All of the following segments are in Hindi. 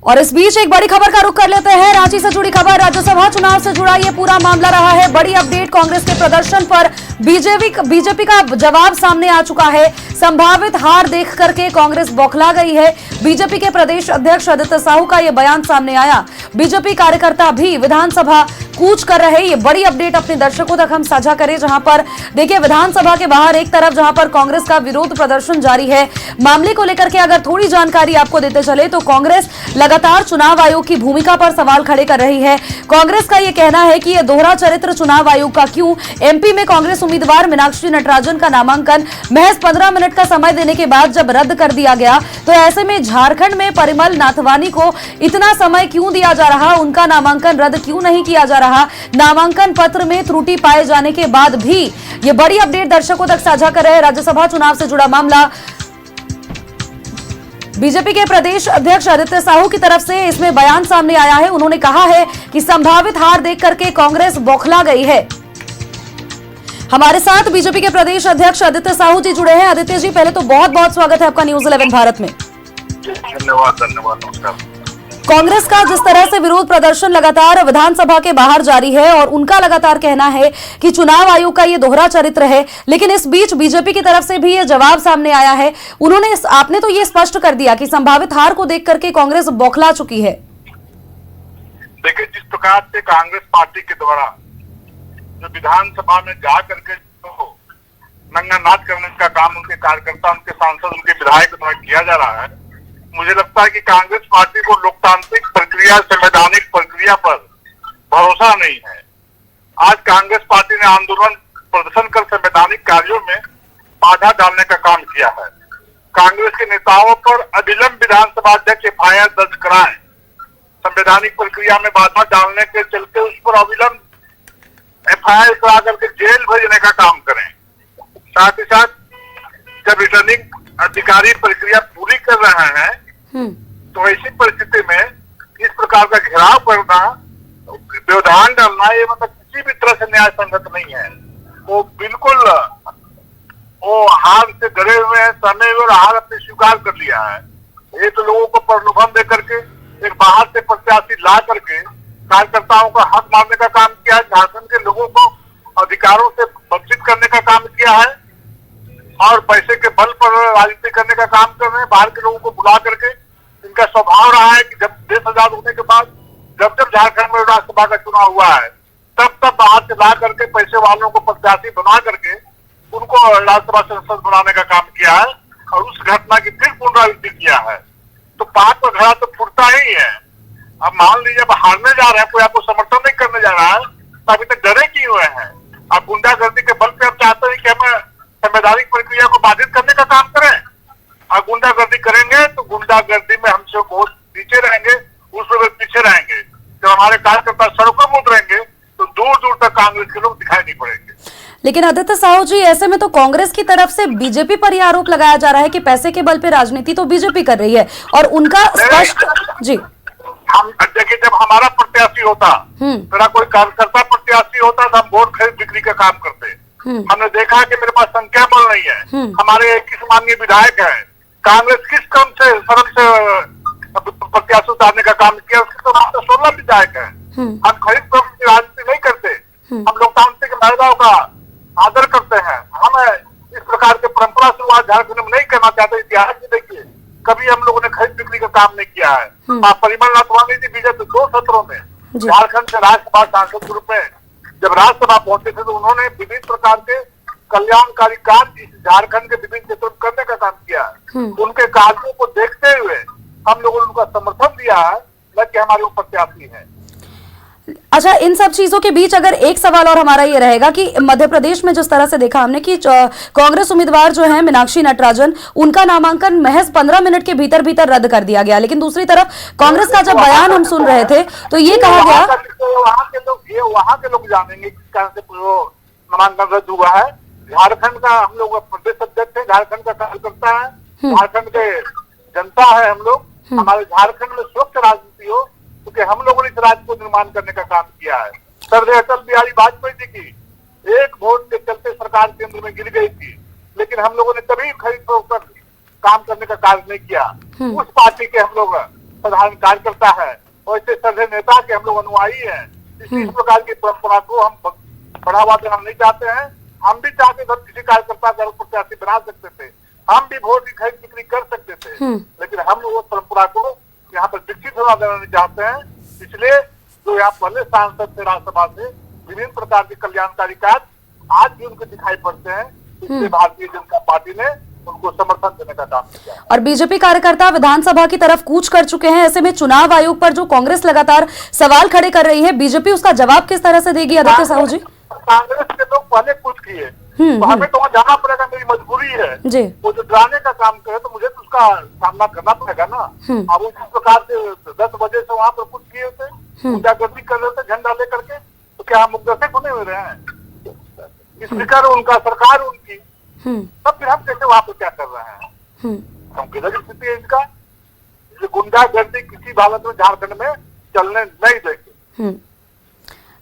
और इस बीच एक बड़ी खबर का रुख कर लेते हैं। रांची से जुड़ी खबर, राज्यसभा चुनाव से जुड़ा ये पूरा मामला रहा है। बड़ी अपडेट, कांग्रेस के प्रदर्शन पर बीजेपी का जवाब सामने आ चुका है। संभावित हार देख करके कांग्रेस बौखला गई है। बीजेपी के प्रदेश अध्यक्ष आदित्य साहू का ये बयान सामने आया। बीजेपी कार्यकर्ता भी विधानसभा कूच कर रहे। ये बड़ी अपडेट अपने दर्शकों तक हम साझा करें, जहां पर देखिए विधानसभा के बाहर एक तरफ जहां पर कांग्रेस का विरोध प्रदर्शन जारी है। मामले को लेकर के अगर थोड़ी जानकारी आपको देते चले तो कांग्रेस लगातार चुनाव आयोग की भूमिका पर सवाल खड़े कर रही है। कांग्रेस का यह कहना है कि यह दोहरा चरित्र चुनाव आयोग का क्यों। एमपी में कांग्रेस उम्मीदवार मीनाक्षी नटराजन का नामांकन महज 15 मिनट का समय देने के बाद जब रद्द कर दिया गया, तो ऐसे में झारखंड में परिमल नाथवानी को इतना समय क्यों दिया जा रहा, उनका नामांकन रद्द क्यों नहीं किया जा रहा। नामांकन पत्र में त्रुटि पाए जाने के बाद भी ये बड़ी अपडेट दर्शकों तक साझा कर रहे हैं। राज्यसभा चुनाव से जुड़ा मामला, बीजेपी के प्रदेश अध्यक्ष आदित्य साहू की तरफ से इसमें बयान सामने आया है। उन्होंने कहा है कि संभावित हार देख करके कांग्रेस बौखला गई है। हमारे साथ बीजेपी के प्रदेश अध्यक्ष आदित्य साहू जी जुड़े हैं। आदित्य जी, पहले तो बहुत बहुत स्वागत है आपका न्यूज 11 भारत में। धन्यवाद, नमस्कार। कांग्रेस का जिस तरह से विरोध प्रदर्शन लगातार विधानसभा के बाहर जारी है और उनका लगातार कहना है कि चुनाव आयोग का ये दोहरा चरित्र है, लेकिन इस बीच बीजेपी की तरफ से भी ये जवाब सामने आया है। आपने तो ये स्पष्ट कर दिया कि संभावित हार को देख करके कांग्रेस बौखला चुकी है। देखिए, जिस प्रकार से कांग्रेस पार्टी के द्वारा जो विधानसभा में जा करके तो नंगा नाच करने का काम उनके कार्यकर्ता, उनके सांसद, उनके विधायक द्वारा किया जा रहा है, मुझे लगता है कि कांग्रेस पार्टी को लोकतांत्रिक प्रक्रिया, संवैधानिक प्रक्रिया पर भरोसा नहीं है। आज कांग्रेस पार्टी ने आंदोलन प्रदर्शन कर संवैधानिक कार्यों में बाधा डालने का काम किया है। कांग्रेस के नेताओं पर अविलंब विधानसभा अध्यक्ष एफआईआर दर्ज कराएं, संवैधानिक प्रक्रिया में बाधा डालने के चलते उस पर अविलंब एफआईआर करा करके जेल भेजने का काम करें। साथ ही साथ जब रिटर्निंग अधिकारी प्रक्रिया पूरी कर रहे हैं तो ऐसी परिस्थिति में इस प्रकार का घेराव करना, व्यवधान डालना, ये मतलब किसी भी तरह से न्याय संगत नहीं है। वो बिल्कुल वो हार से डरे हुए हैं, सहमे हुए और हार अपने स्वीकार कर लिया है। ये तो लोगों को प्रलोभन दे करके एक बाहर से प्रत्याशी ला करके कार्यकर्ताओं का हक मारने का काम किया है। झारखंड के लोगों को अधिकारों से वंचित करने का काम किया है और पैसे के बल पर राजनीति करने का काम कर रहे हैं। बाहर के लोगों को बुला करके इनका स्वभाव रहा है कि जब देश आजाद होने के बाद जब जब झारखंड में राज्यसभा का चुनाव हुआ है तब बाहर से ला करके पैसे वालों को प्रत्याशी बना करके उनको राज्यसभा सांसद बनाने का काम किया है और उस घटना की फिर पुनरावृत्ति किया है। तो पाप का घड़ा तो फूटता ही है। अब मान लीजिए अब हारने जा रहे हैं, कोई आपको समर्थन नहीं करने जा रहा है, तो अभी तक डरे क्यों हुए हैं? अब गुंडागर्दी के बल पे आप चाहते हैं कि हमें संवैधानिक प्रक्रिया को बाधित करने का काम करें और गुंडागर्दी करेंगे तो गुंडागर्दी में हमसे बहुत पीछे रहेंगे, उसमें पीछे रहेंगे। जब हमारे कार्यकर्ता सड़कों में उतरेंगे तो दूर दूर तक कांग्रेस के लोग दिखाई नहीं पड़ेंगे। लेकिन आदित्य साहू जी, ऐसे में तो कांग्रेस की तरफ से बीजेपी पर यह आरोप लगाया जा रहा है कि पैसे के बल पे राजनीति तो बीजेपी कर रही है और उनका स्पष्ट जी हम देखिए, जब हमारा प्रत्याशी होता, मेरा कोई कार्यकर्ता प्रत्याशी होता तो हम वोट खरीद बिक्री का काम करते। हमने देखा कि मेरे पास संख्या बल नहीं है। हमारे किस माननीय विधायक है, कांग्रेस किस क्रम से सड़क से प्रत्याशी उतारने का काम किया, उसके तो 16 विधायक है। हम खरीद क्रम की राजनीति नहीं करते, हम लोकतांत्रिक महिलाओं का आदर करते हैं। हम इस प्रकार के परंपरा शुरुआत झारखंड में नहीं करना चाहते। इतिहास में देखिए, कभी हम लोगों ने खरीद बिक्री का काम नहीं किया है। परिमल नाथवानी जी विगत 2 सत्रों में झारखंड से राज्यसभा सांसद के रूप में जब राज्यसभा पहुंचे थे तो उन्होंने विभिन्न प्रकार के कल्याणकारी कार्य झारखंड के विभिन्न क्षेत्रों में करने का काम किया है। उनके कार्यों को देखते हुए हम लोगों ने उनका समर्थन दिया है, न कि हमारे वो प्रत्याशी है। अच्छा, इन सब चीजों के बीच अगर एक सवाल और हमारा ये रहेगा कि मध्य प्रदेश में जिस तरह से देखा हमने कि कांग्रेस उम्मीदवार जो है मीनाक्षी नटराजन, उनका नामांकन महज 15 मिनट के भीतर भीतर रद्द कर दिया गया, लेकिन दूसरी तरफ कांग्रेस का जब बयान हम सुन रहे थे तो ये कहा गया वहाँ के लोग जानेंगे किस कारण से नामांकन रद्द हुआ है। झारखंड का हम लोग प्रदेश अध्यक्ष है, झारखंड का कार्यकर्ता है, झारखंड के जनता है हम लोग। हमारे झारखंड में स्वच्छ राजनीति हो, क्योंकि हम लोगों ने इस राज्य को निर्माण करने का काम किया है। सरदार अटल बिहारी वाजपेयी जी की एक वोट के चलते सरकार केंद्र में गिर गई थी, लेकिन हम लोगों ने कभी खरीद फरोख्त काम करने का कार्य नहीं किया। उस पार्टी के हम लोग साधारण कार्यकर्ता है, वैसे सभ्य नेता के हम लोग अनुयायी हैं। इस प्रकार की परंपरा को हम बढ़ावा देना नहीं चाहते हैं। हम भी चाहते थे किसी कार्यकर्ता को प्रत्याशी बना सकते थे, हम भी वोट की खरीद बिक्री कर सकते थे, लेकिन हम वो परंपरा को यहाँ पर विकसित होना देना नहीं चाहते हैं। इसलिए जो यहाँ पहले सांसद थे राज्यसभा से विभिन्न प्रकार के कल्याणकारी कार्य आज भी उनको दिखाई पड़ते हैं, इसलिए भारतीय जनता पार्टी ने उनको समर्थन देने का काम किया। और बीजेपी कार्यकर्ता विधानसभा की तरफ कूच कर चुके हैं। ऐसे में चुनाव आयोग पर जो कांग्रेस लगातार सवाल खड़े कर रही है, बीजेपी उसका जवाब किस तरह से देगी आदित्य साहू जी? कांग्रेस के लोग पहले कुछ किए, तो हमें तो वहाँ जाना पड़ेगा, मेरी मजबूरी है जी। वो जो डराने का काम करे तो मुझे तो उसका सामना करना पड़ेगा ना। अब उस प्रकार से 10 बजे से वहाँ पर कुछ किए थे, गुंडागर्दी कर रहे थे झंडा लेकर के, तो क्या हम मुकदमे बने हुए रहे हैं? स्पीकर उनका, सरकार उनकी, तब फिर हम कैसे वहाँ पर क्या कर रहे हैं? हम किधर स्थिति है इसका? गुंडागर्दी किसी हालत में झारखंड में चलने नहीं देंगे।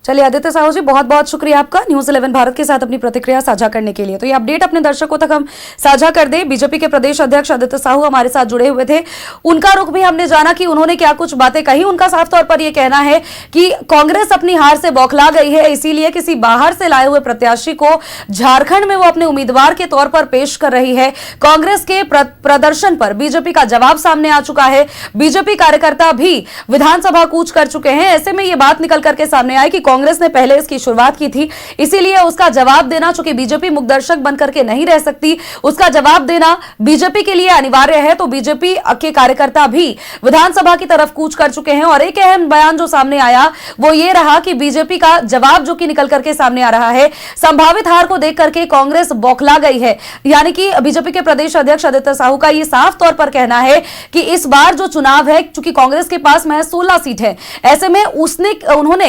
चलिए आदित्य साहू जी, बहुत बहुत शुक्रिया आपका न्यूज़ 11 भारत के साथ अपनी प्रतिक्रिया साझा करने के लिए। तो ये अपडेट अपने दर्शकों तक हम साझा कर दें। बीजेपी के प्रदेश अध्यक्ष आदित्य साहू हमारे साथ जुड़े हुए थे, उनका रुख भी हमने जाना कि उन्होंने क्या कुछ बातें कही। उनका साफ तौर पर यह कहना है कि कांग्रेस अपनी हार से बौखला गई है, इसीलिए किसी बाहर से लाए हुए प्रत्याशी को झारखंड में वो अपने उम्मीदवार के तौर पर पेश कर रही है। कांग्रेस के प्रदर्शन पर बीजेपी का जवाब सामने आ चुका है। बीजेपी कार्यकर्ता भी विधानसभा कूच कर चुके हैं। ऐसे में यह बात निकल करके सामने आई कि कांग्रेस ने पहले इसकी शुरुआत की थी, इसीलिए उसका जवाब देना, चूंकि बीजेपी मुखदर्शक बनकर के नहीं रह सकती, उसका जवाब देना बीजेपी के लिए अनिवार्य है। तो बीजेपी के कार्यकर्ता भी विधानसभा की तरफ कूच कर चुके हैं। और एक अहम बयान जो सामने आया वो ये रहा कि बीजेपी का जवाब जो कि निकल करके सामने आ रहा है, संभावित हार को देख करके कांग्रेस बौखला गई है। यानी कि बीजेपी के प्रदेश अध्यक्ष आदित्य साहू का यह साफ तौर पर कहना है कि इस बार जो चुनाव है, चूंकि कांग्रेस के पास महज 16 सीट है, ऐसे में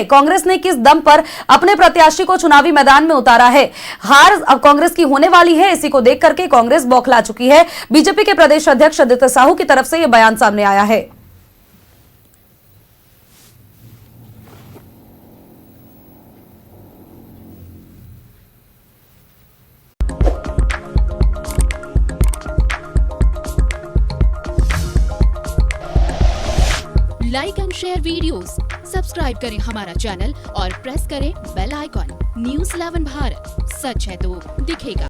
कांग्रेस ने किस दम पर अपने प्रत्याशी को चुनावी मैदान में उतारा है। हार अब कांग्रेस की होने वाली है, इसी को देख करके कांग्रेस बौखला चुकी है। बीजेपी के प्रदेश अध्यक्ष आदित्य साहू की तरफ से यह बयान सामने आया है। Like and share videos, subscribe करें हमारा चैनल और प्रेस करें बेल आइकॉन। न्यूज़ 11 भारत, सच है तो दिखेगा।